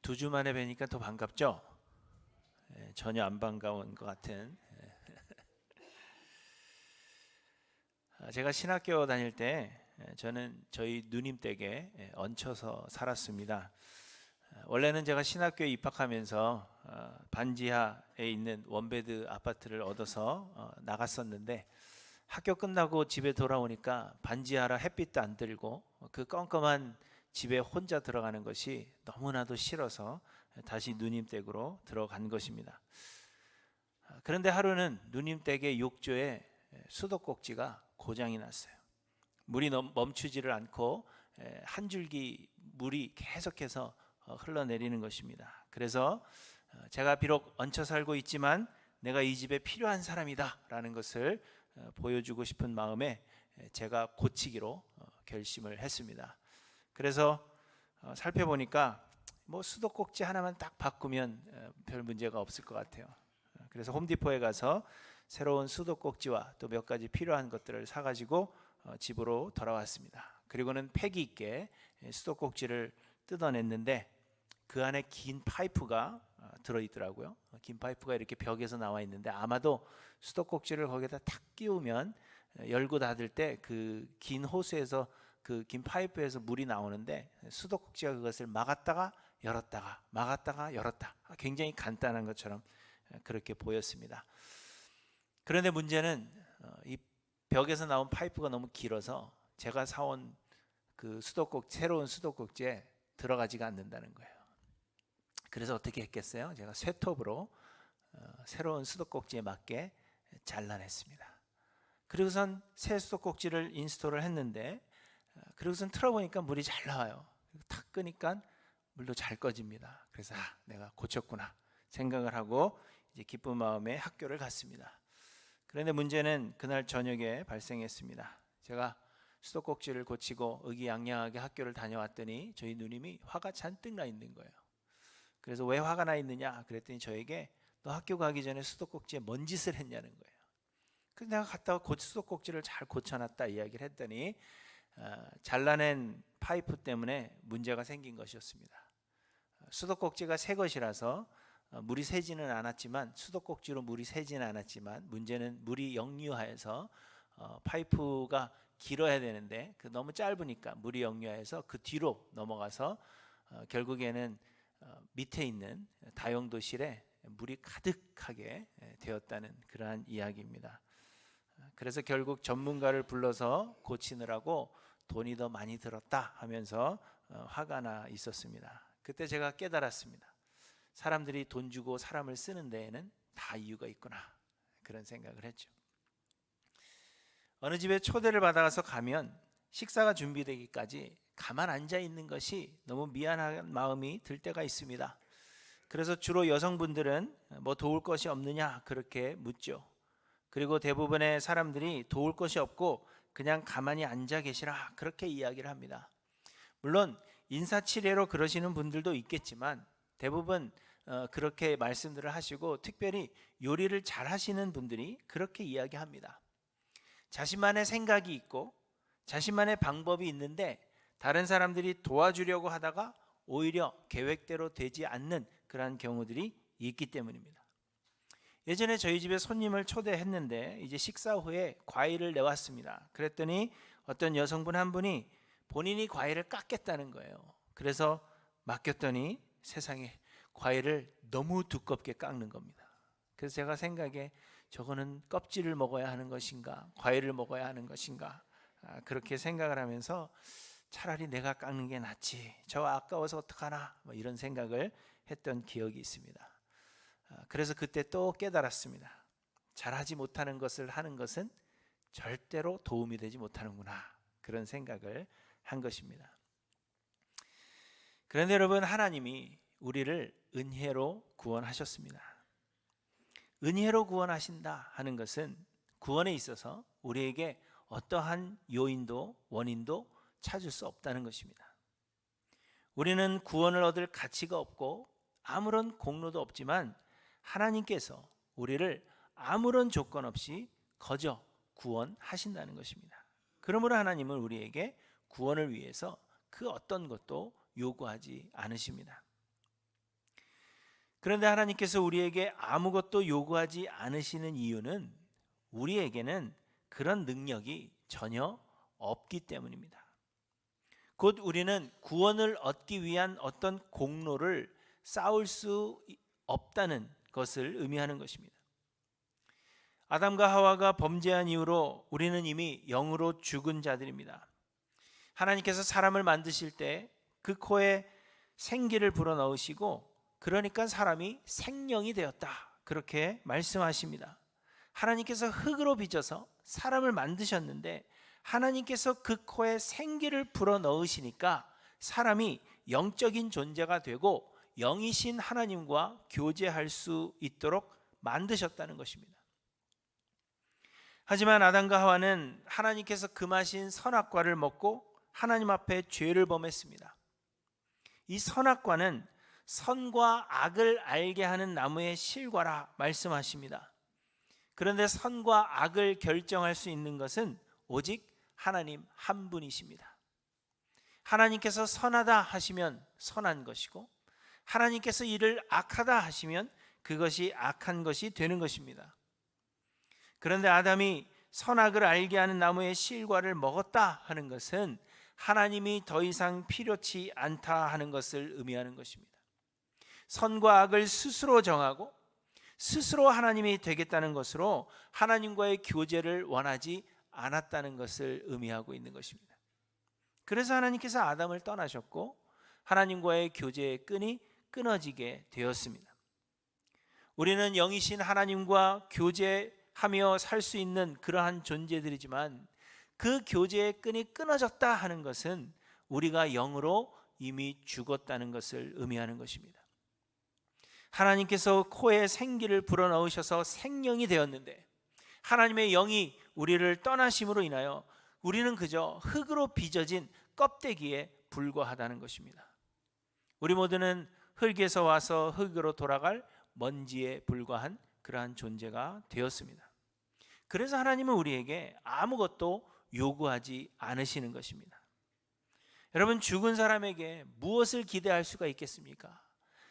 두 주 만에 뵈니까 더 반갑죠? 전혀 안 반가운 것 같은. 제가 신학교 다닐 때 저는 저희 누님 댁에 얹혀서 살았습니다. 원래는 제가 신학교에 입학하면서 반지하에 있는 원베드 아파트를 얻어서 나갔었는데, 학교 끝나고 집에 돌아오니까 반지하라 햇빛도 안 들고 그 껌껌한 집에 혼자 들어가는 것이 너무나도 싫어서 다시 누님 댁으로 들어간 것입니다. 그런데 하루는 누님 댁의 욕조에 수도꼭지가 고장이 났어요. 물이 멈추지를 않고 한 줄기 물이 계속해서 흘러내리는 것입니다. 그래서 제가 비록 얹혀 살고 있지만 내가 이 집에 필요한 사람이다 라는 것을 보여주고 싶은 마음에 제가 고치기로 결심을 했습니다. 그래서 살펴보니까 뭐 수도꼭지 하나만 딱 바꾸면 별 문제가 없을 것 같아요. 그래서 홈디포에 가서 새로운 수도꼭지와 또 몇 가지 필요한 것들을 사가지고 집으로 돌아왔습니다. 그리고는 패기 있게 수도꼭지를 뜯어냈는데 그 안에 긴 파이프가 들어있더라고요. 긴 파이프가 이렇게 벽에서 나와 있는데, 아마도 수도꼭지를 거기다 탁 끼우면 열고 닫을 때 그 긴 호스에서 그 긴 파이프에서 물이 나오는데, 수도꼭지가 그것을 막았다가 열었다가 막았다가 열었다, 굉장히 간단한 것처럼 그렇게 보였습니다. 그런데 문제는 이 벽에서 나온 파이프가 너무 길어서 제가 사온 그 새로운 수도꼭지에 들어가지가 않는다는 거예요. 그래서 어떻게 했겠어요? 제가 쇠톱으로 새로운 수도꼭지에 맞게 잘라냈습니다. 그리고선 새 수도꼭지를 인스톨을 했는데, 그리고선 틀어보니까 물이 잘 나와요. 탁 끄니까 물도 잘 꺼집니다. 그래서 내가 고쳤구나 생각을 하고 이제 기쁜 마음에 학교를 갔습니다. 그런데 문제는 그날 저녁에 발생했습니다. 제가 수도꼭지를 고치고 의기양양하게 학교를 다녀왔더니 저희 누님이 화가 잔뜩 나 있는 거예요. 그래서 왜 화가 나 있느냐 그랬더니 저에게 너 학교 가기 전에 수도꼭지에 뭔 짓을 했냐는 거예요. 그래서 내가 갔다가 수도꼭지를 잘 고쳐놨다 이야기를 했더니 잘라낸 파이프 때문에 문제가 생긴 것이었습니다. 수도꼭지가 새 것이라서 물이 새지는 않았지만, 수도꼭지로 물이 새지는 않았지만 문제는 물이 역류하여서 파이프가 길어야 되는데 너무 짧으니까 물이 역류하여서 그 뒤로 넘어가서 결국에는 밑에 있는 다용도실에 물이 가득하게 되었다는 그러한 이야기입니다. 그래서 결국 전문가를 불러서 고치느라고 돈이 더 많이 들었다 하면서 화가 나 있었습니다. 그때 제가 깨달았습니다. 사람들이 돈 주고 사람을 쓰는 데에는 다 이유가 있구나, 그런 생각을 했죠. 어느 집에 초대를 받아서 가면 식사가 준비되기까지 가만 앉아 있는 것이 너무 미안한 마음이 들 때가 있습니다. 그래서 주로 여성분들은 뭐 도울 것이 없느냐 그렇게 묻죠. 그리고 대부분의 사람들이 도울 것이 없고 그냥 가만히 앉아 계시라 그렇게 이야기를 합니다. 물론 인사치레로 그러시는 분들도 있겠지만 대부분 그렇게 말씀들을 하시고, 특별히 요리를 잘 하시는 분들이 그렇게 이야기합니다. 자신만의 생각이 있고 자신만의 방법이 있는데 다른 사람들이 도와주려고 하다가 오히려 계획대로 되지 않는 그러한 경우들이 있기 때문입니다. 예전에 저희 집에 손님을 초대했는데 이제 식사 후에 과일을 내왔습니다. 그랬더니 어떤 여성분 한 분이 본인이 과일을 깎겠다는 거예요. 그래서 맡겼더니 세상에 과일을 너무 두껍게 깎는 겁니다. 그래서 제가 생각에 저거는 껍질을 먹어야 하는 것인가 과일을 먹어야 하는 것인가 그렇게 생각을 하면서 차라리 내가 깎는 게 낫지, 저 아까워서 어떡하나 뭐 이런 생각을 했던 기억이 있습니다. 그래서 그때 또 깨달았습니다. 잘하지 못하는 것을 하는 것은 절대로 도움이 되지 못하는구나, 그런 생각을 한 것입니다. 그런데 여러분, 하나님이 우리를 은혜로 구원하셨습니다. 은혜로 구원하신다 하는 것은 구원에 있어서 우리에게 어떠한 요인도 원인도 찾을 수 없다는 것입니다. 우리는 구원을 얻을 가치가 없고 아무런 공로도 없지만 하나님께서 우리를 아무런 조건 없이 거저 구원하신다는 것입니다. 그러므로 하나님은 우리에게 구원을 위해서 그 어떤 것도 요구하지 않으십니다. 그런데 하나님께서 우리에게 아무것도 요구하지 않으시는 이유는 우리에게는 그런 능력이 전혀 없기 때문입니다. 곧 우리는 구원을 얻기 위한 어떤 공로를 쌓을 수 없다는 것을 의미하는 것입니다. 아담과 하와가 범죄한 이후로 우리는 이미 영으로 죽은 자들입니다. 하나님께서 사람을 만드실 때 그 코에 생기를 불어넣으시고 그러니까 사람이 생명이 되었다, 그렇게 말씀하십니다. 하나님께서 흙으로 빚어서 사람을 만드셨는데 하나님께서 그 코에 생기를 불어넣으시니까 사람이 영적인 존재가 되고 영이신 하나님과 교제할 수 있도록 만드셨다는 것입니다. 하지만 아담과 하와는 하나님께서 금하신 선악과를 먹고 하나님 앞에 죄를 범했습니다. 이 선악과는 선과 악을 알게 하는 나무의 실과라 말씀하십니다. 그런데 선과 악을 결정할 수 있는 것은 오직 하나님 한 분이십니다. 하나님께서 선하다 하시면 선한 것이고 하나님께서 이를 악하다 하시면 그것이 악한 것이 되는 것입니다. 그런데 아담이 선악을 알게 하는 나무의 실과를 먹었다 하는 것은 하나님이 더 이상 필요치 않다 하는 것을 의미하는 것입니다. 선과 악을 스스로 정하고 스스로 하나님이 되겠다는 것으로 하나님과의 교제를 원하지 않았다는 것을 의미하고 있는 것입니다. 그래서 하나님께서 아담을 떠나셨고 하나님과의 교제의 끈이 끊어지게 되었습니다. 우리는 영이신 하나님과 교제하며 살 수 있는 그러한 존재들이지만 그 교제의 끈이 끊어졌다 하는 것은 우리가 영으로 이미 죽었다는 것을 의미하는 것입니다. 하나님께서 코에 생기를 불어넣으셔서 생명이 되었는데 하나님의 영이 우리를 떠나심으로 인하여 우리는 그저 흙으로 빚어진 껍데기에 불과하다는 것입니다. 우리 모두는 흙에서 와서 흙으로 돌아갈 먼지에 불과한 그러한 존재가 되었습니다. 그래서 하나님은 우리에게 아무것도 요구하지 않으시는 것입니다. 여러분, 죽은 사람에게 무엇을 기대할 수가 있겠습니까?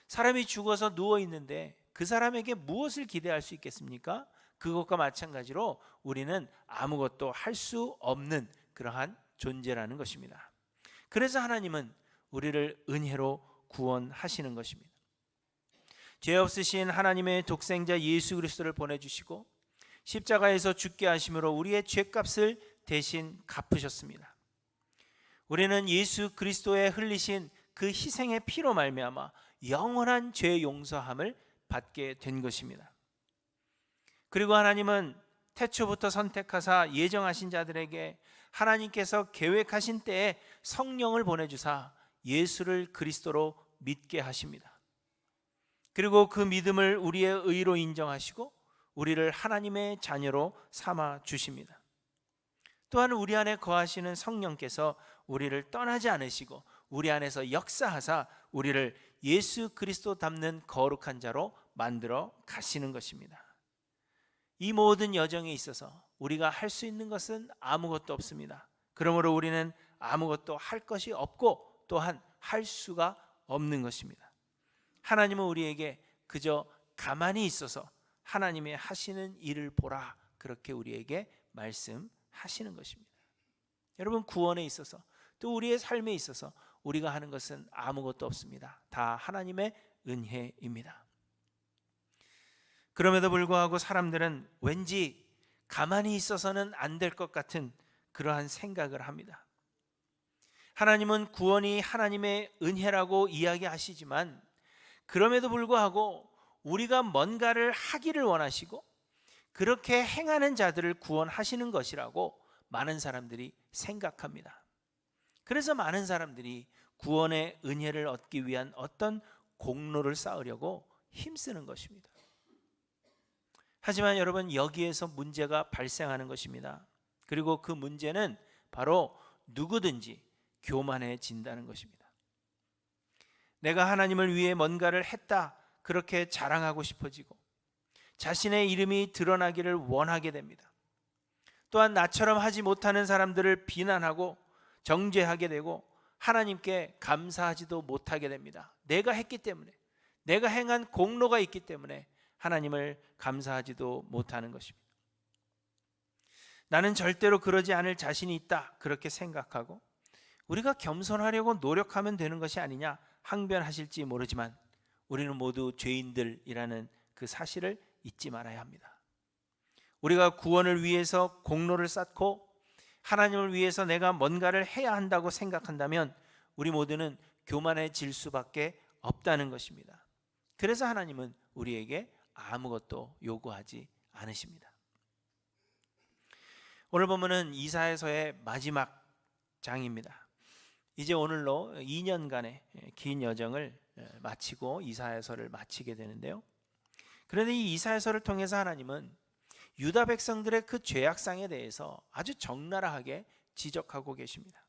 사람이 죽어서 누워 있는데 그 사람에게 무엇을 기대할 수 있겠습니까? 그것과 마찬가지로 우리는 아무것도 할 수 없는 그러한 존재라는 것입니다. 그래서 하나님은 우리를 은혜로 구원하시는 것입니다. 죄 없으신 하나님의 독생자 예수 그리스도를 보내주시고 십자가에서 죽게 하심으로 우리의 죄값을 대신 갚으셨습니다. 우리는 예수 그리스도의 흘리신 그 희생의 피로 말미암아 영원한 죄 용서함을 받게 된 것입니다. 그리고 하나님은 태초부터 선택하사 예정하신 자들에게 하나님께서 계획하신 때에 성령을 보내주사 예수를 그리스도로 믿게 하십니다. 그리고 그 믿음을 우리의 의로 인정하시고 우리를 하나님의 자녀로 삼아 주십니다. 또한 우리 안에 거하시는 성령께서 우리를 떠나지 않으시고 우리 안에서 역사하사 우리를 예수 그리스도 닮는 거룩한 자로 만들어 가시는 것입니다. 이 모든 여정에 있어서 우리가 할 수 있는 것은 아무것도 없습니다. 그러므로 우리는 아무것도 할 것이 없고 또한 할 수가 없는 것입니다. 하나님은 우리에게 그저 가만히 있어서 하나님의 하시는 일을 보라, 그렇게 우리에게 말씀하시는 것입니다. 여러분, 구원에 있어서 또 우리의 삶에 있어서 우리가 하는 것은 아무것도 없습니다. 다 하나님의 은혜입니다. 그럼에도 불구하고 사람들은 왠지 가만히 있어서는 안 될 것 같은 그러한 생각을 합니다. 하나님은 구원이 하나님의 은혜라고 이야기하시지만 그럼에도 불구하고 우리가 뭔가를 하기를 원하시고 그렇게 행하는 자들을 구원하시는 것이라고 많은 사람들이 생각합니다. 그래서 많은 사람들이 구원의 은혜를 얻기 위한 어떤 공로를 쌓으려고 힘쓰는 것입니다. 하지만 여러분, 여기에서 문제가 발생하는 것입니다. 그리고 그 문제는 바로 누구든지 교만해진다는 것입니다. 내가 하나님을 위해 뭔가를 했다, 그렇게 자랑하고 싶어지고 자신의 이름이 드러나기를 원하게 됩니다. 또한 나처럼 하지 못하는 사람들을 비난하고 정죄하게 되고 하나님께 감사하지도 못하게 됩니다. 내가 했기 때문에, 내가 행한 공로가 있기 때문에 하나님을 감사하지도 못하는 것입니다. 나는 절대로 그러지 않을 자신이 있다, 그렇게 생각하고 우리가 겸손하려고 노력하면 되는 것이 아니냐 항변하실지 모르지만 우리는 모두 죄인들이라는 그 사실을 잊지 말아야 합니다. 우리가 구원을 위해서 공로를 쌓고 하나님을 위해서 내가 뭔가를 해야 한다고 생각한다면 우리 모두는 교만해질 수밖에 없다는 것입니다. 그래서 하나님은 우리에게 아무것도 요구하지 않으십니다. 오늘 본문은 이사야서의 마지막 장입니다. 이제 오늘로 2년간의 긴 여정을 마치고 이사야서를 마치게 되는데요. 그런데 이 이사야서를 통해서 하나님은 유다 백성들의 그 죄악상에 대해서 아주 적나라하게 지적하고 계십니다.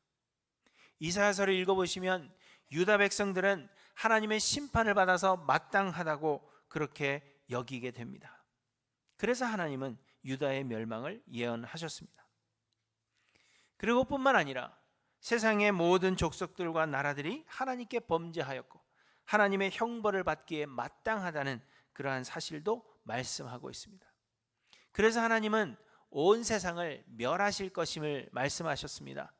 이사야서를 읽어보시면 유다 백성들은 하나님의 심판을 받아서 마땅하다고 그렇게 여기게 됩니다. 그래서 하나님은 유다의 멸망을 예언하셨습니다. 그리고 뿐만 아니라 세상의 모든 족속들과 나라들이 하나님께 범죄하였고 하나님의 형벌을 받기에 마땅하다는 그러한 사실도 말씀하고 있습니다. 그래서 하나님은 온 세상을 멸하실 것임을 말씀하셨습니다.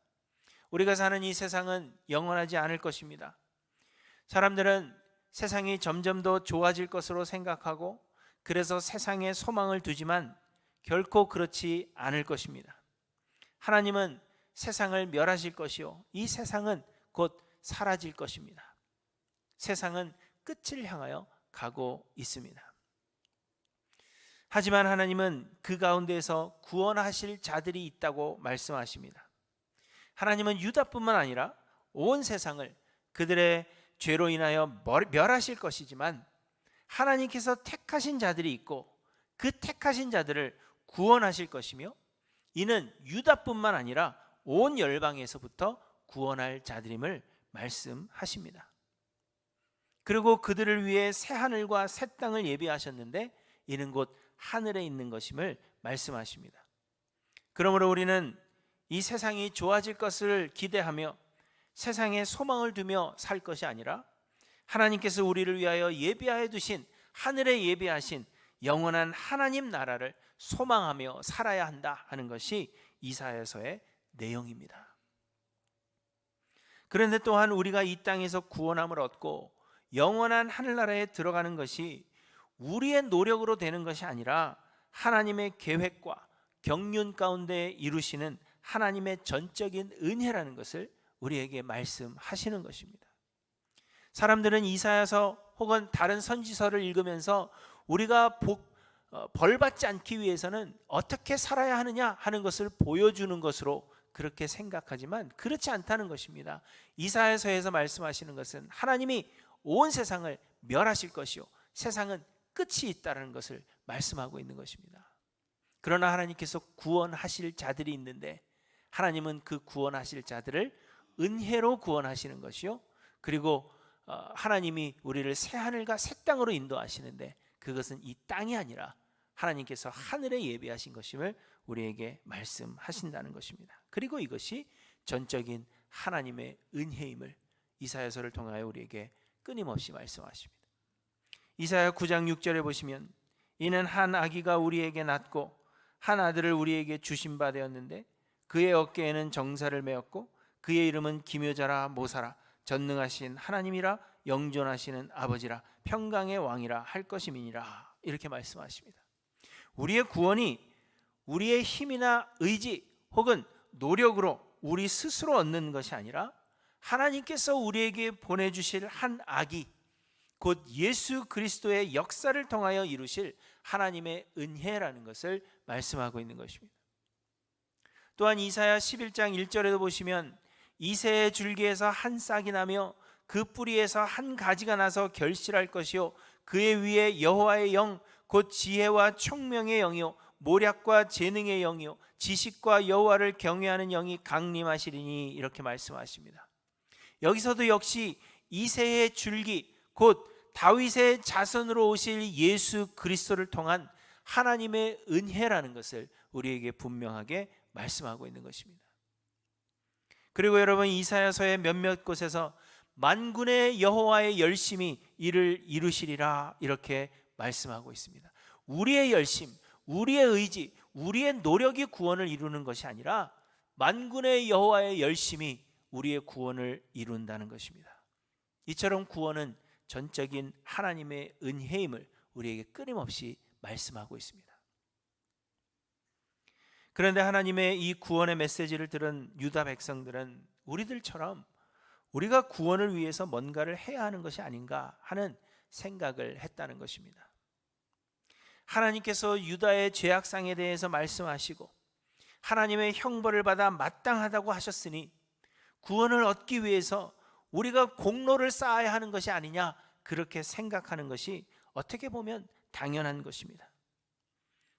우리가 사는 이 세상은 영원하지 않을 것입니다. 사람들은 세상이 점점 더 좋아질 것으로 생각하고 그래서 세상에 소망을 두지만 결코 그렇지 않을 것입니다. 하나님은 세상을 멸하실 것이요 이 세상은 곧 사라질 것입니다. 세상은 끝을 향하여 가고 있습니다. 하지만 하나님은 그 가운데에서 구원하실 자들이 있다고 말씀하십니다. 하나님은 유다뿐만 아니라 온 세상을 그들의 죄로 인하여 멸하실 것이지만 하나님께서 택하신 자들이 있고 그 택하신 자들을 구원하실 것이며 이는 유다뿐만 아니라 온 열방에서부터 구원할 자들임을 말씀하십니다. 그리고 그들을 위해 새 하늘과 새 땅을 예비하셨는데 이는 곧 하늘에 있는 것임을 말씀하십니다. 그러므로 우리는 이 세상이 좋아질 것을 기대하며 세상에 소망을 두며 살 것이 아니라 하나님께서 우리를 위하여 예비하여 두신 하늘에 예비하신 영원한 하나님 나라를 소망하며 살아야 한다 하는 것이 이사야서의 내용입니다. 그런데 또한 우리가 이 땅에서 구원함을 얻고 영원한 하늘나라에 들어가는 것이 우리의 노력으로 되는 것이 아니라 하나님의 계획과 경륜 가운데 이루시는 하나님의 전적인 은혜라는 것을 우리에게 말씀하시는 것입니다. 사람들은 이사야서 혹은 다른 선지서를 읽으면서 우리가 벌받지 않기 위해서는 어떻게 살아야 하느냐 하는 것을 보여주는 것으로 그렇게 생각하지만 그렇지 않다는 것입니다. 이사야서에서 말씀하시는 것은 하나님이 온 세상을 멸하실 것이요 세상은 끝이 있다는 것을 말씀하고 있는 것입니다. 그러나 하나님께서 구원하실 자들이 있는데 하나님은 그 구원하실 자들을 은혜로 구원하시는 것이요 그리고 하나님이 우리를 새 하늘과 새 땅으로 인도하시는데 그것은 이 땅이 아니라 하나님께서 하늘에 예비하신 것임을 우리에게 말씀하신다는 것입니다. 그리고 이것이 전적인 하나님의 은혜임을 이사야서를 통하여 우리에게 끊임없이 말씀하십니다. 이사야 9장 6절에 보시면 이는 한 아기가 우리에게 낳고 한 아들을 우리에게 주신 바 되었는데 그의 어깨에는 정사를 메었고 그의 이름은 기묘자라 모사라 전능하신 하나님이라 영존하시는 아버지라 평강의 왕이라 할 것임이니라 이렇게 말씀하십니다. 우리의 구원이 우리의 힘이나 의지 혹은 노력으로 우리 스스로 얻는 것이 아니라 하나님께서 우리에게 보내주실 한 아기 곧 예수 그리스도의 역사를 통하여 이루실 하나님의 은혜라는 것을 말씀하고 있는 것입니다. 또한 이사야 11장 1절에도 보시면 이새의 줄기에서 한 싹이 나며 그 뿌리에서 한 가지가 나서 결실할 것이요 그의 위에 여호와의 영 곧 지혜와 총명의 영이요 모략과 재능의 영이요 지식과 여호와를 경외하는 영이 강림하시리니 이렇게 말씀하십니다. 여기서도 역시 이새의 줄기 곧 다윗의 자손으로 오실 예수 그리스도를 통한 하나님의 은혜라는 것을 우리에게 분명하게 말씀하고 있는 것입니다. 그리고 여러분 이사야서의 몇몇 곳에서 만군의 여호와의 열심히 이를 이루시리라 이렇게 말씀하고 있습니다. 우리의 열심, 우리의 의지, 우리의 노력이 구원을 이루는 것이 아니라 만군의 여호와의 열심이 우리의 구원을 이룬다는 것입니다. 이처럼 구원은 전적인 하나님의 은혜임을 우리에게 끊임없이 말씀하고 있습니다. 그런데 하나님의 이 구원의 메시지를 들은 유다 백성들은 우리들처럼 우리가 구원을 위해서 뭔가를 해야 하는 것이 아닌가 하는 생각을 했다는 것입니다. 하나님께서 유다의 죄악상에 대해서 말씀하시고 하나님의 형벌을 받아 마땅하다고 하셨으니 구원을 얻기 위해서 우리가 공로를 쌓아야 하는 것이 아니냐, 그렇게 생각하는 것이 어떻게 보면 당연한 것입니다.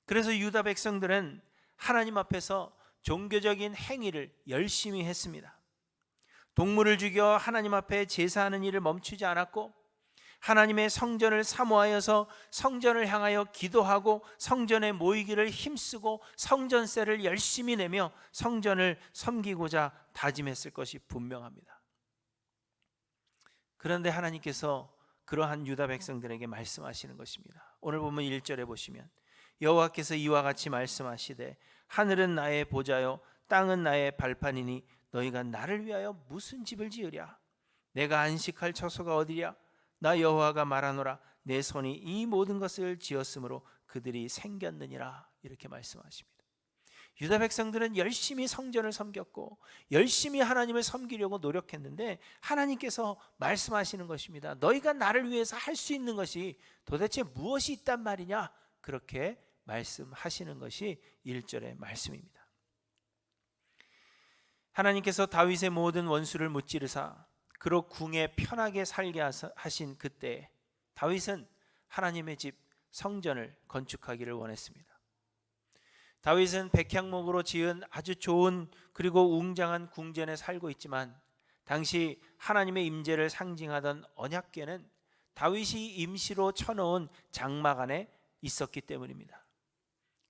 그래서 유다 백성들은 하나님 앞에서 종교적인 행위를 열심히 했습니다. 동물을 죽여 하나님 앞에 제사하는 일을 멈추지 않았고, 하나님의 성전을 사모하여서 성전을 향하여 기도하고 성전에 모이기를 힘쓰고 성전세를 열심히 내며 성전을 섬기고자 다짐했을 것이 분명합니다. 그런데 하나님께서 그러한 유다 백성들에게 말씀하시는 것입니다. 오늘 보면 1절에 보시면 여호와께서 이와 같이 말씀하시되 하늘은 나의 보좌요 땅은 나의 발판이니 너희가 나를 위하여 무슨 집을 지으랴? 내가 안식할 처소가 어디랴? 나 여호와가 말하노라. 내 손이 이 모든 것을 지었으므로 그들이 생겼느니라. 이렇게 말씀하십니다. 유다 백성들은 열심히 성전을 섬겼고 열심히 하나님을 섬기려고 노력했는데 하나님께서 말씀하시는 것입니다. 너희가 나를 위해서 할 수 있는 것이 도대체 무엇이 있단 말이냐? 그렇게 말씀하시는 것이 1절의 말씀입니다. 하나님께서 다윗의 모든 원수를 무찌르사 그로 궁에 편하게 살게 하신 그때 다윗은 하나님의 집 성전을 건축하기를 원했습니다. 다윗은 백향목으로 지은 아주 좋은 그리고 웅장한 궁전에 살고 있지만 당시 하나님의 임재를 상징하던 언약궤는 다윗이 임시로 쳐놓은 장막 안에 있었기 때문입니다.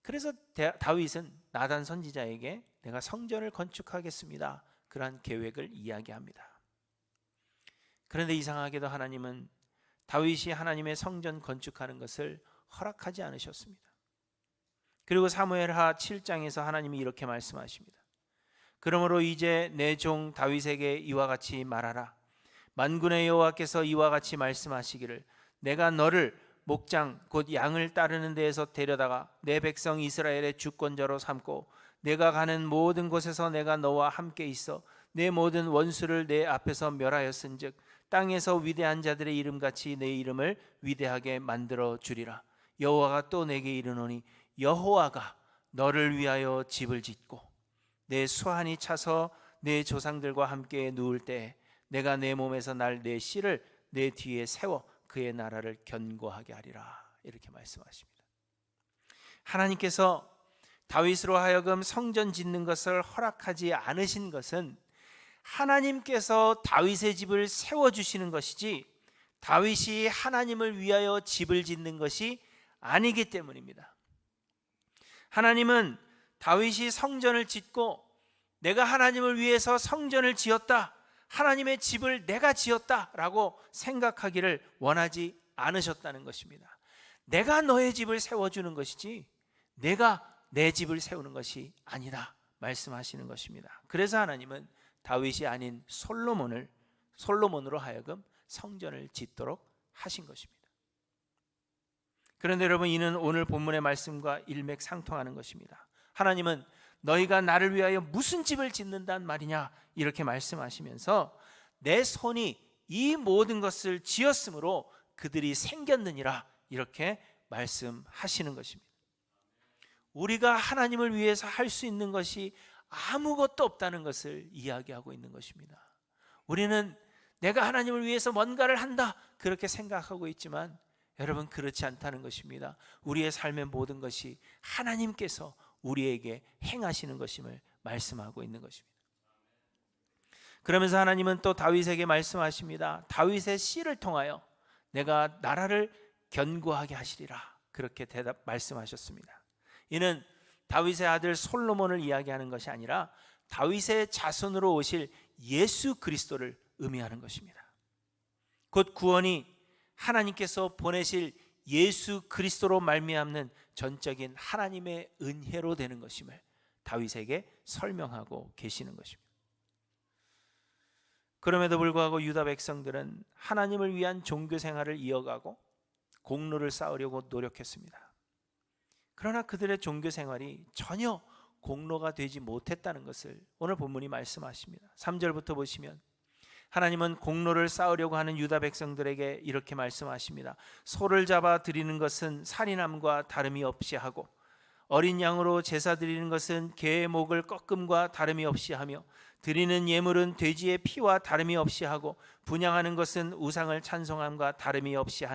그래서 다윗은 나단 선지자에게 내가 성전을 건축하겠습니다, 그러한 계획을 이야기합니다. 그런데 이상하게도 하나님은 다윗이 하나님의 성전 건축하는 것을 허락하지 않으셨습니다. 그리고 사무엘하 7장에서 하나님이 이렇게 말씀하십니다. 그러므로 이제 내 종 다윗에게 이와 같이 말하라. 만군의 여호와께서 이와 같이 말씀하시기를 내가 너를 목장 곧 양을 따르는 데에서 데려다가 내 백성 이스라엘의 주권자로 삼고 내가 가는 모든 곳에서 내가 너와 함께 있어 내 모든 원수를 내 앞에서 멸하였은즉 땅에서 위대한 자들의 이름같이 내 이름을 위대하게 만들어 주리라. 여호와가 또 내게 이르노니 여호와가 너를 위하여 집을 짓고 내 수한이 차서 내 조상들과 함께 누울 때 내가 내 몸에서 날 내 씨를 내 뒤에 세워 그의 나라를 견고하게 하리라. 이렇게 말씀하십니다. 하나님께서 다윗으로 하여금 성전 짓는 것을 허락하지 않으신 것은 하나님께서 다윗의 집을 세워주시는 것이지 다윗이 하나님을 위하여 집을 짓는 것이 아니기 때문입니다. 하나님은 다윗이 성전을 짓고 내가 하나님을 위해서 성전을 지었다, 하나님의 집을 내가 지었다라고 생각하기를 원하지 않으셨다는 것입니다. 내가 너의 집을 세워주는 것이지 내가 내 집을 세우는 것이 아니다 말씀하시는 것입니다. 그래서 하나님은 다윗이 아닌 솔로몬으로 하여금 성전을 짓도록 하신 것입니다. 그런데 여러분, 이는 오늘 본문의 말씀과 일맥상통하는 것입니다. 하나님은 너희가 나를 위하여 무슨 집을 짓는단 말이냐 이렇게 말씀하시면서 내 손이 이 모든 것을 지었으므로 그들이 생겼느니라 이렇게 말씀하시는 것입니다. 우리가 하나님을 위해서 할 수 있는 것이 아무것도 없다는 것을 이야기하고 있는 것입니다. 우리는 내가 하나님을 위해서 뭔가를 한다 그렇게 생각하고 있지만 여러분, 그렇지 않다는 것입니다. 우리의 삶의 모든 것이 하나님께서 우리에게 행하시는 것임을 말씀하고 있는 것입니다. 그러면서 하나님은 또 다윗에게 말씀하십니다. 다윗의 씨를 통하여 내가 나라를 견고하게 하시리라 그렇게 말씀하셨습니다. 이는 다윗의 아들 솔로몬을 이야기하는 것이 아니라 다윗의 자손으로 오실 예수 그리스도를 의미하는 것입니다. 곧 구원이 하나님께서 보내실 예수 그리스도로 말미암는 전적인 하나님의 은혜로 되는 것임을 다윗에게 설명하고 계시는 것입니다. 그럼에도 불구하고 유다 백성들은 하나님을 위한 종교 생활을 이어가고 공로를 쌓으려고 노력했습니다. 그러나 그들의 종교 생활이 전혀 공로가 되지 못했다는 것을 오늘 본문이 말씀하십니다. 3절부터 보시면 하나님은 공로를 쌓으려고 하는 유다 백성들에게 이렇게 말씀하십니다. 소를 잡아 드리는 것은 살인함과 다름이 없이 하고 어린 양으로 제사 드리는 것은 개의 목을 꺾음과 다름이 없이 하며 드리는 예물은 돼지의 피와 다름이 없이 하고 분향하는 것은 우상을 찬송함과 다름이 없이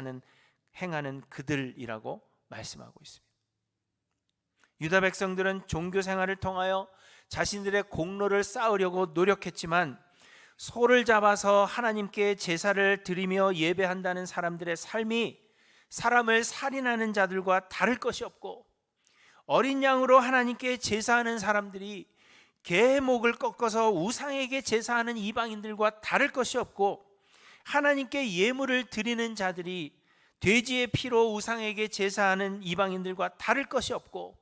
행하는 그들이라고 말씀하고 있습니다. 유다 백성들은 종교 생활을 통하여 자신들의 공로를 쌓으려고 노력했지만 소를 잡아서 하나님께 제사를 드리며 예배한다는 사람들의 삶이 사람을 살인하는 자들과 다를 것이 없고, 어린 양으로 하나님께 제사하는 사람들이 개의 목을 꺾어서 우상에게 제사하는 이방인들과 다를 것이 없고, 하나님께 예물을 드리는 자들이 돼지의 피로 우상에게 제사하는 이방인들과 다를 것이 없고,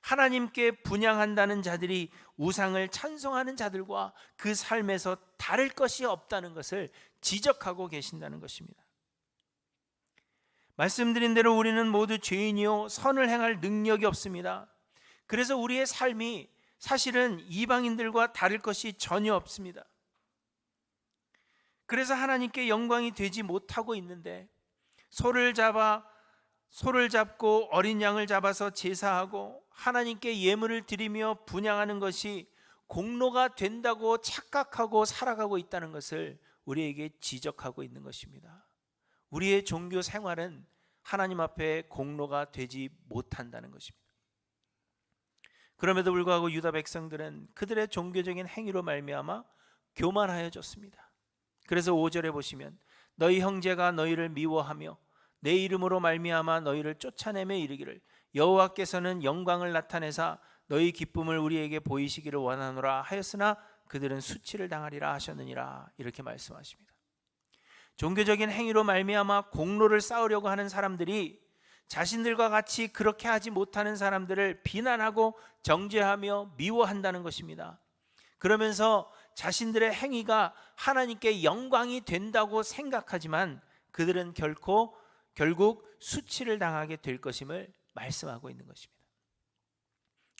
하나님께 분향한다는 자들이 우상을 찬송하는 자들과 그 삶에서 다를 것이 없다는 것을 지적하고 계신다는 것입니다. 말씀드린 대로 우리는 모두 죄인이요 선을 행할 능력이 없습니다. 그래서 우리의 삶이 사실은 이방인들과 다를 것이 전혀 없습니다. 그래서 하나님께 영광이 되지 못하고 있는데, 소를 잡고 어린 양을 잡아서 제사하고 하나님께 예물을 드리며 분향하는 것이 공로가 된다고 착각하고 살아가고 있다는 것을 우리에게 지적하고 있는 것입니다. 우리의 종교 생활은 하나님 앞에 공로가 되지 못한다는 것입니다. 그럼에도 불구하고 유다 백성들은 그들의 종교적인 행위로 말미암아 교만하여졌습니다. 그래서 5절에 보시면 너희 형제가 너희를 미워하며 내 이름으로 말미암아 너희를 쫓아내며 이르기를 여호와께서는 영광을 나타내사 너희 기쁨을 우리에게 보이시기를 원하노라 하였으나 그들은 수치를 당하리라 하셨느니라, 이렇게 말씀하십니다. 종교적인 행위로 말미암아 공로를 쌓으려고 하는 사람들이 자신들과 같이 그렇게 하지 못하는 사람들을 비난하고 정죄하며 미워한다는 것입니다. 그러면서 자신들의 행위가 하나님께 영광이 된다고 생각하지만 그들은 결국 수치를 당하게 될 것임을 말씀하고 있는 것입니다.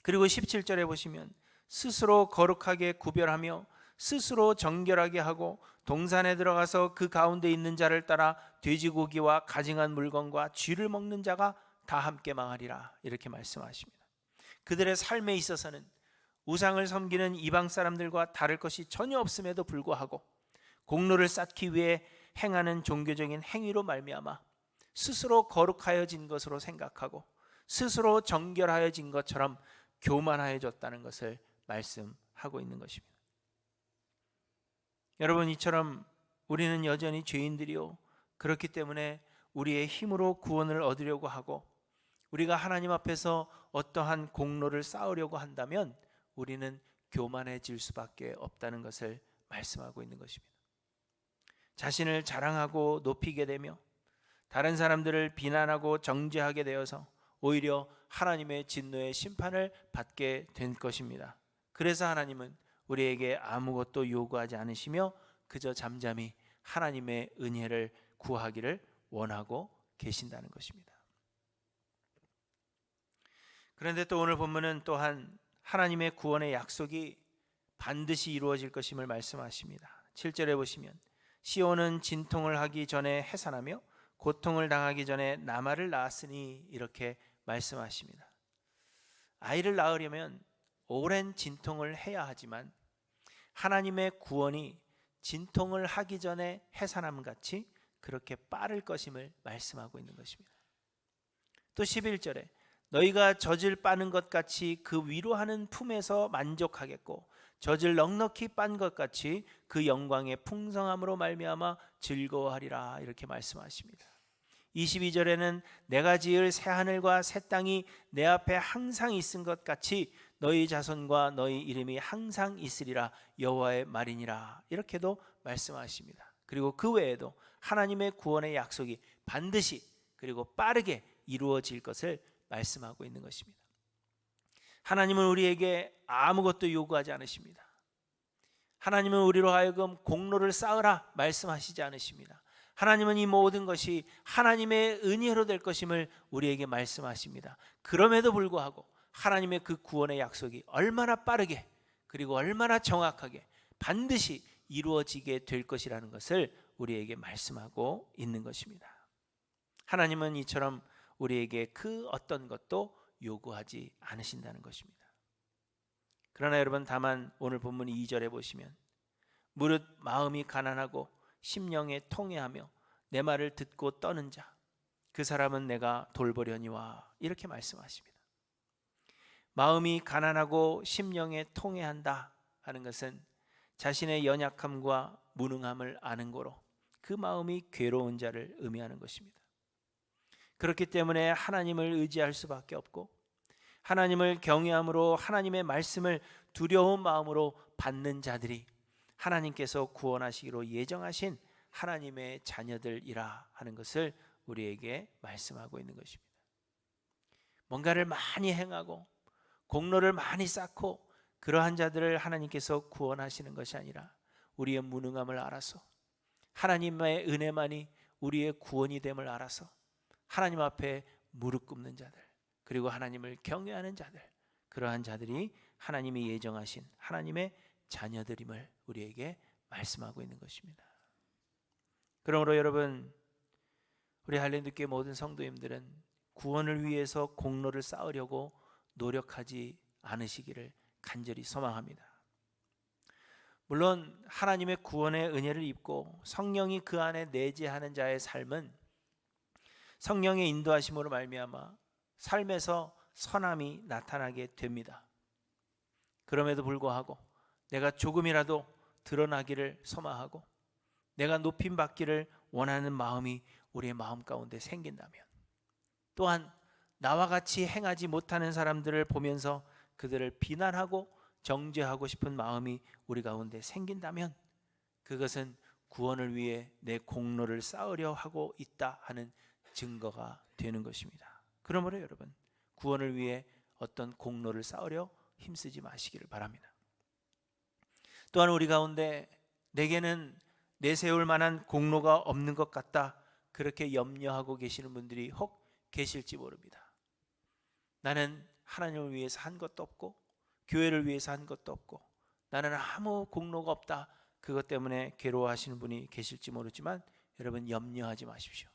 그리고 17절에 보시면 스스로 거룩하게 구별하며 스스로 정결하게 하고 동산에 들어가서 그 가운데 있는 자를 따라 돼지고기와 가증한 물건과 쥐를 먹는 자가 다 함께 망하리라, 이렇게 말씀하십니다. 그들의 삶에 있어서는 우상을 섬기는 이방 사람들과 다를 것이 전혀 없음에도 불구하고 공로를 쌓기 위해 행하는 종교적인 행위로 말미암아 스스로 거룩하여진 것으로 생각하고 스스로 정결하여진 것처럼 교만하여졌다는 것을 말씀하고 있는 것입니다. 여러분, 이처럼 우리는 여전히 죄인들이요, 그렇기 때문에 우리의 힘으로 구원을 얻으려고 하고 우리가 하나님 앞에서 어떠한 공로를 쌓으려고 한다면 우리는 교만해질 수밖에 없다는 것을 말씀하고 있는 것입니다. 자신을 자랑하고 높이게 되며 다른 사람들을 비난하고 정죄하게 되어서 오히려 하나님의 진노의 심판을 받게 된 것입니다. 그래서 하나님은 우리에게 아무것도 요구하지 않으시며 그저 잠잠히 하나님의 은혜를 구하기를 원하고 계신다는 것입니다. 그런데 또 오늘 본문은 또한 하나님의 구원의 약속이 반드시 이루어질 것임을 말씀하십니다. 7절에 보시면 시온은 진통을 하기 전에 해산하며 고통을 당하기 전에 나마를 낳았으니, 이렇게 말씀하십니다. 아이를 낳으려면 오랜 진통을 해야 하지만 하나님의 구원이 진통을 하기 전에 해산함 같이 그렇게 빠를 것임을 말씀하고 있는 것입니다. 또 11절에 너희가 젖을 빠는 것 같이 그 위로하는 품에서 만족하겠고 젖을 넉넉히 빤 것 같이 그 영광의 풍성함으로 말미암아 즐거워하리라, 이렇게 말씀하십니다. 22절에는 내가 지을 새 하늘과 새 땅이 내 앞에 항상 있은 것 같이 너희 자손과 너희 이름이 항상 있으리라, 여호와의 말이니라, 이렇게도 말씀하십니다. 그리고 그 외에도 하나님의 구원의 약속이 반드시 그리고 빠르게 이루어질 것을 말씀하고 있는 것입니다. 하나님은 우리에게 아무것도 요구하지 않으십니다. 하나님은 우리로 하여금 공로를 쌓으라 말씀하시지 않으십니다. 하나님은 이 모든 것이 하나님의 은혜로 될 것임을 우리에게 말씀하십니다. 그럼에도 불구하고 하나님의 그 구원의 약속이 얼마나 빠르게 그리고 얼마나 정확하게 반드시 이루어지게 될 것이라는 것을 우리에게 말씀하고 있는 것입니다. 하나님은 이처럼 우리에게 그 어떤 것도 요구하지 않으신다는 것입니다. 그러나 여러분, 다만 오늘 본문 2절에 보시면 무릇 마음이 가난하고 심령에 통회하며 내 말을 듣고 떠는 자, 그 사람은 내가 돌보려니와, 이렇게 말씀하십니다. 마음이 가난하고 심령에 통회한다 하는 것은 자신의 연약함과 무능함을 아는 거로 그 마음이 괴로운 자를 의미하는 것입니다. 그렇기 때문에 하나님을 의지할 수밖에 없고 하나님을 경외함으로 하나님의 말씀을 두려운 마음으로 받는 자들이 하나님께서 구원하시기로 예정하신 하나님의 자녀들이라 하는 것을 우리에게 말씀하고 있는 것입니다. 뭔가를 많이 행하고 공로를 많이 쌓고 그러한 자들을 하나님께서 구원하시는 것이 아니라 우리의 무능함을 알아서 하나님의 은혜만이 우리의 구원이 됨을 알아서 하나님 앞에 무릎 꿇는 자들, 그리고 하나님을 경외하는 자들, 그러한 자들이 하나님이 예정하신 하나님의 자녀들임을 우리에게 말씀하고 있는 것입니다. 그러므로 여러분, 우리 할렐루야 모든 성도님들은 구원을 위해서 공로를 쌓으려고 노력하지 않으시기를 간절히 소망합니다. 물론 하나님의 구원의 은혜를 입고 성령이 그 안에 내재하는 자의 삶은 성령의 인도하심으로 말미암아 삶에서 선함이 나타나게 됩니다. 그럼에도 불구하고 내가 조금이라도 드러나기를 소망하고 내가 높임 받기를 원하는 마음이 우리의 마음 가운데 생긴다면, 또한 나와 같이 행하지 못하는 사람들을 보면서 그들을 비난하고 정죄하고 싶은 마음이 우리 가운데 생긴다면, 그것은 구원을 위해 내 공로를 쌓으려 하고 있다 하는 증거가 되는 것입니다. 그러므로 여러분, 구원을 위해 어떤 공로를 쌓으려 힘쓰지 마시기를 바랍니다. 또한 우리 가운데 내게는 내세울 만한 공로가 없는 것 같다, 그렇게 염려하고 계시는 분들이 혹 계실지 모릅니다. 나는 하나님을 위해서 한 것도 없고 교회를 위해서 한 것도 없고 나는 아무 공로가 없다, 그것 때문에 괴로워하시는 분이 계실지 모르지만 여러분, 염려하지 마십시오.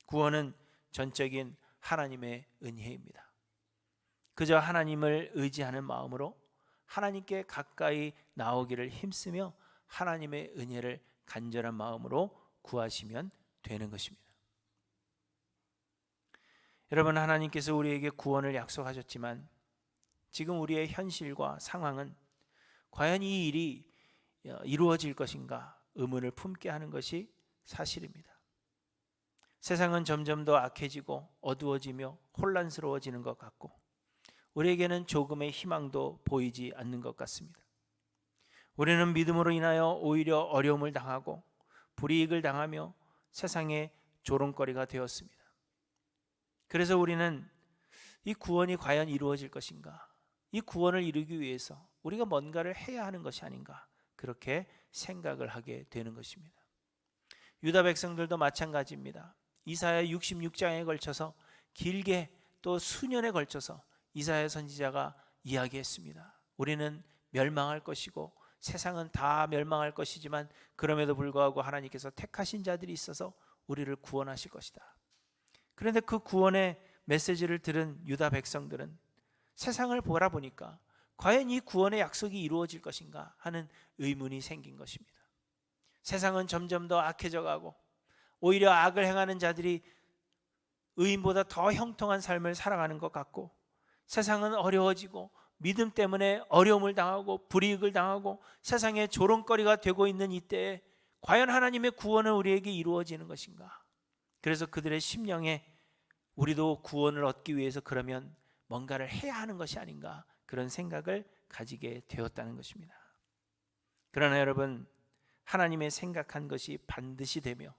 구원은 전적인 하나님의 은혜입니다. 그저 하나님을 의지하는 마음으로 하나님께 가까이 나오기를 힘쓰며 하나님의 은혜를 간절한 마음으로 구하시면 되는 것입니다. 여러분, 하나님께서 우리에게 구원을 약속하셨지만 지금 우리의 현실과 상황은 과연 이 일이 이루어질 것인가 의문을 품게 하는 것이 사실입니다. 세상은 점점 더 악해지고 어두워지며 혼란스러워지는 것 같고 우리에게는 조금의 희망도 보이지 않는 것 같습니다. 우리는 믿음으로 인하여 오히려 어려움을 당하고 불이익을 당하며 세상의 조롱거리가 되었습니다. 그래서 우리는 이 구원이 과연 이루어질 것인가, 이 구원을 이루기 위해서 우리가 뭔가를 해야 하는 것이 아닌가, 그렇게 생각을 하게 되는 것입니다. 유다 백성들도 마찬가지입니다. 이사야 66장에 걸쳐서 길게 또 수년에 걸쳐서 이사야 선지자가 이야기했습니다. 우리는 멸망할 것이고 세상은 다 멸망할 것이지만 그럼에도 불구하고 하나님께서 택하신 자들이 있어서 우리를 구원하실 것이다. 그런데 그 구원의 메시지를 들은 유다 백성들은 세상을 바라보니까 과연 이 구원의 약속이 이루어질 것인가 하는 의문이 생긴 것입니다. 세상은 점점 더 악해져 가고 오히려 악을 행하는 자들이 의인보다 더 형통한 삶을 살아가는 것 같고, 세상은 어려워지고 믿음 때문에 어려움을 당하고 불이익을 당하고 세상의 조롱거리가 되고 있는 이때에 과연 하나님의 구원은 우리에게 이루어지는 것인가? 그래서 그들의 심령에 우리도 구원을 얻기 위해서 그러면 뭔가를 해야 하는 것이 아닌가, 그런 생각을 가지게 되었다는 것입니다. 그러나 여러분, 하나님의 생각한 것이 반드시 되며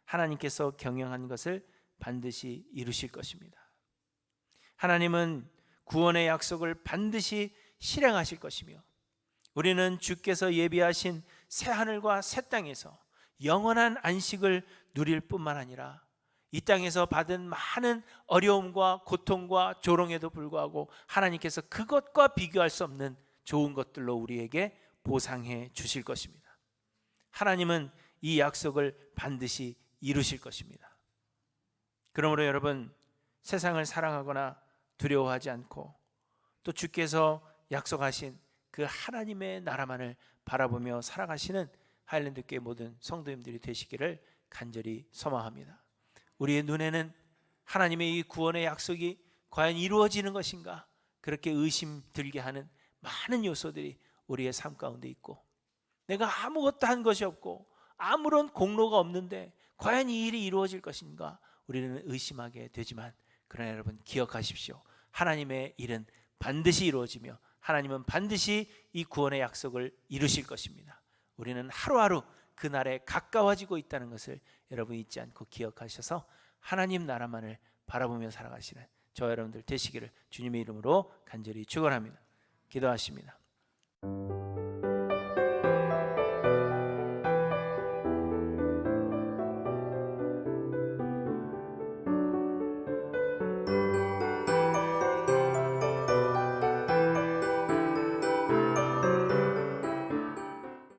하나님께서 경영한 것을 반드시 이루실 것입니다. 하나님은 구원의 약속을 반드시 실행하실 것이며 우리는 주께서 예비하신 새 하늘과 새 땅에서 영원한 안식을 누릴 뿐만 아니라 이 땅에서 받은 많은 어려움과 고통과 조롱에도 불구하고 하나님께서 그것과 비교할 수 없는 좋은 것들로 우리에게 보상해 주실 것입니다. 하나님은 이 약속을 반드시 이루실 것입니다. 그러므로 여러분, 세상을 사랑하거나 두려워하지 않고 또 주께서 약속하신 그 하나님의 나라만을 바라보며 살아가시는 하일랜드 교회 모든 성도님들이 되시기를 간절히 소망합니다. 우리의 눈에는 하나님의 이 구원의 약속이 과연 이루어지는 것인가, 그렇게 의심 들게 하는 많은 요소들이 우리의 삶 가운데 있고, 내가 아무것도 한 것이 없고 아무런 공로가 없는데 과연 이 일이 이루어질 것인가 우리는 의심하게 되지만, 그러나 여러분 기억하십시오. 하나님의 일은 반드시 이루어지며 하나님은 반드시 이 구원의 약속을 이루실 것입니다. 우리는 하루하루 그날에 가까워지고 있다는 것을 여러분 잊지 않고 기억하셔서 하나님 나라만을 바라보며 살아가시는 저와 여러분들 되시기를 주님의 이름으로 간절히 축원합니다. 기도하십니다.